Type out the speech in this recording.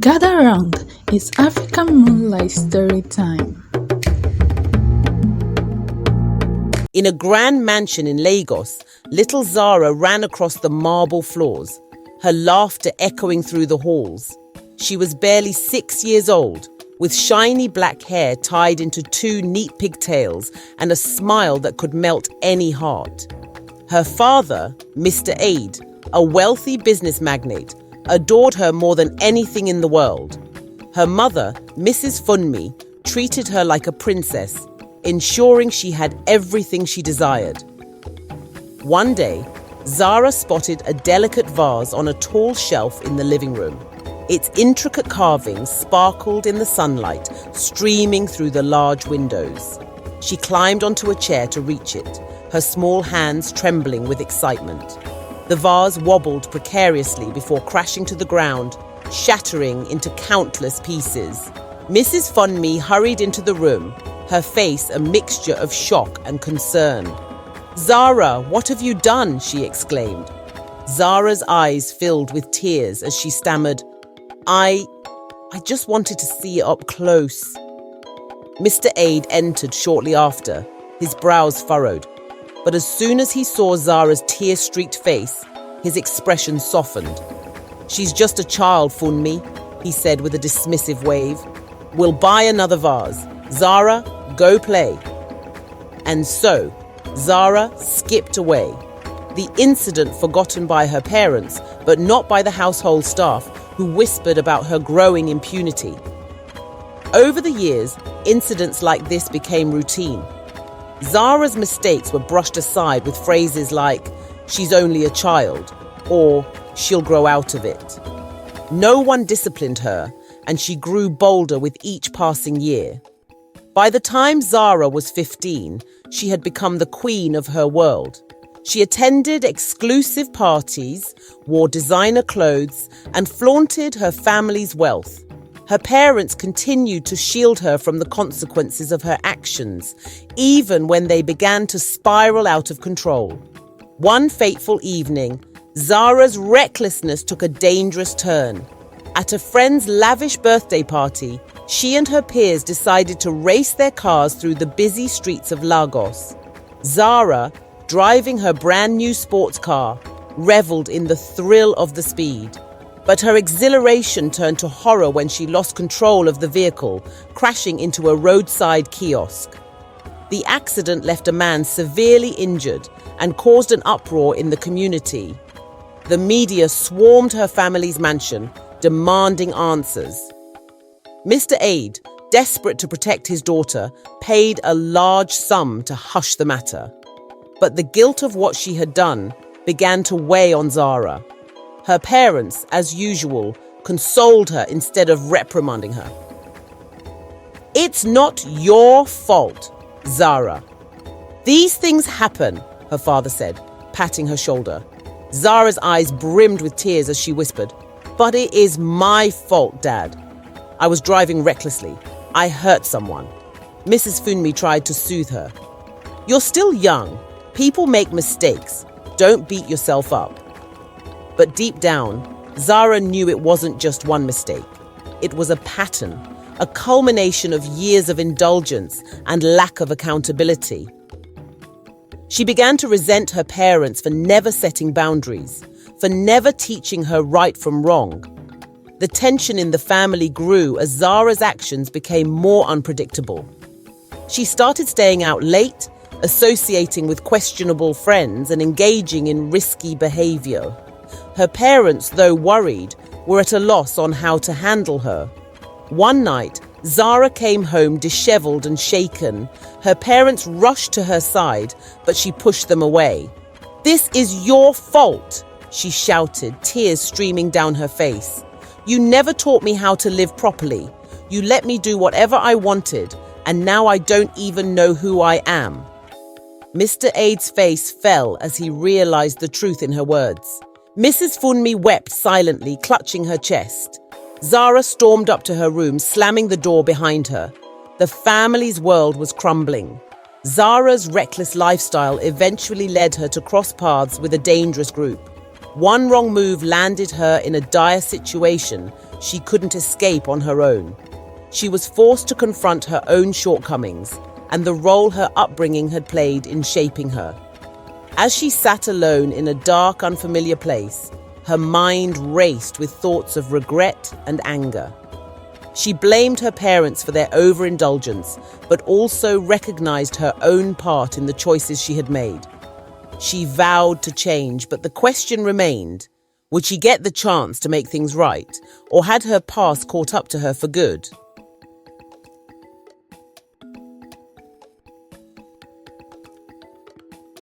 Gather round, it's African Moonlit Story time. In a grand mansion in Lagos, little Zara ran across the marble floors, her laughter echoing through the halls. She was barely 6 years old, with shiny black hair tied into 2 neat pigtails and a smile that could melt any heart. Her father, Mr. Aid, a wealthy business magnate, adored her more than anything in the world. Her mother, Mrs. Funmi, treated her like a princess, ensuring she had everything she desired. One day, Zara spotted a delicate vase on a tall shelf in the living room. Its intricate carvings sparkled in the sunlight, streaming through the large windows. She climbed onto a chair to reach it, her small hands trembling with excitement. The vase wobbled precariously before crashing to the ground, shattering into countless pieces. Mrs. Funmi hurried into the room, her face a mixture of shock and concern. "Zara, what have you done?" she exclaimed. Zara's eyes filled with tears as she stammered, I just wanted to see it up close." Mr. Aid entered shortly after, his brows furrowed. But as soon as he saw Zara's tear-streaked face, his expression softened. "She's just a child, Funmi," he said with a dismissive wave. "We'll buy another vase. Zara, go play." And so, Zara skipped away. The incident forgotten by her parents, but not by the household staff, who whispered about her growing impunity. Over the years, incidents like this became routine. Zara's mistakes were brushed aside with phrases like, "She's only a child," or "She'll grow out of it." No one disciplined her, and she grew bolder with each passing year. By the time Zara was 15, she had become the queen of her world. She attended exclusive parties, wore designer clothes, and flaunted her family's wealth. Her parents continued to shield her from the consequences of her actions, even when they began to spiral out of control. One fateful evening, Zara's recklessness took a dangerous turn. At a friend's lavish birthday party, she and her peers decided to race their cars through the busy streets of Lagos. Zara, driving her brand new sports car, reveled in the thrill of the speed. But her exhilaration turned to horror when she lost control of the vehicle, crashing into a roadside kiosk. The accident left a man severely injured and caused an uproar in the community. The media swarmed her family's mansion, demanding answers. Mr. Aid, desperate to protect his daughter, paid a large sum to hush the matter. But the guilt of what she had done began to weigh on Zara. Her parents, as usual, consoled her instead of reprimanding her. "It's not your fault, Zara. These things happen," her father said, patting her shoulder. Zara's eyes brimmed with tears as she whispered, "But it is my fault, Dad. I was driving recklessly. I hurt someone." Mrs. Funmi tried to soothe her. "You're still young. People make mistakes. Don't beat yourself up." But deep down, Zara knew it wasn't just one mistake. It was a pattern, a culmination of years of indulgence and lack of accountability. She began to resent her parents for never setting boundaries, for never teaching her right from wrong. The tension in the family grew as Zara's actions became more unpredictable. She started staying out late, associating with questionable friends, and engaging in risky behavior. Her parents, though worried, were at a loss on how to handle her. One night, Zara came home disheveled and shaken. Her parents rushed to her side, but she pushed them away. "This is your fault," she shouted, tears streaming down her face. "You never taught me how to live properly. You let me do whatever I wanted, and now I don't even know who I am." Mr. Aid's face fell as he realized the truth in her words. Mrs. Funmi wept silently, clutching her chest. Zara stormed up to her room, slamming the door behind her. The family's world was crumbling. Zara's reckless lifestyle eventually led her to cross paths with a dangerous group. One wrong move landed her in a dire situation she couldn't escape on her own. She was forced to confront her own shortcomings and the role her upbringing had played in shaping her. As she sat alone in a dark, unfamiliar place, her mind raced with thoughts of regret and anger. She blamed her parents for their overindulgence, but also recognized her own part in the choices she had made. She vowed to change, but the question remained, would she get the chance to make things right, or had her past caught up to her for good?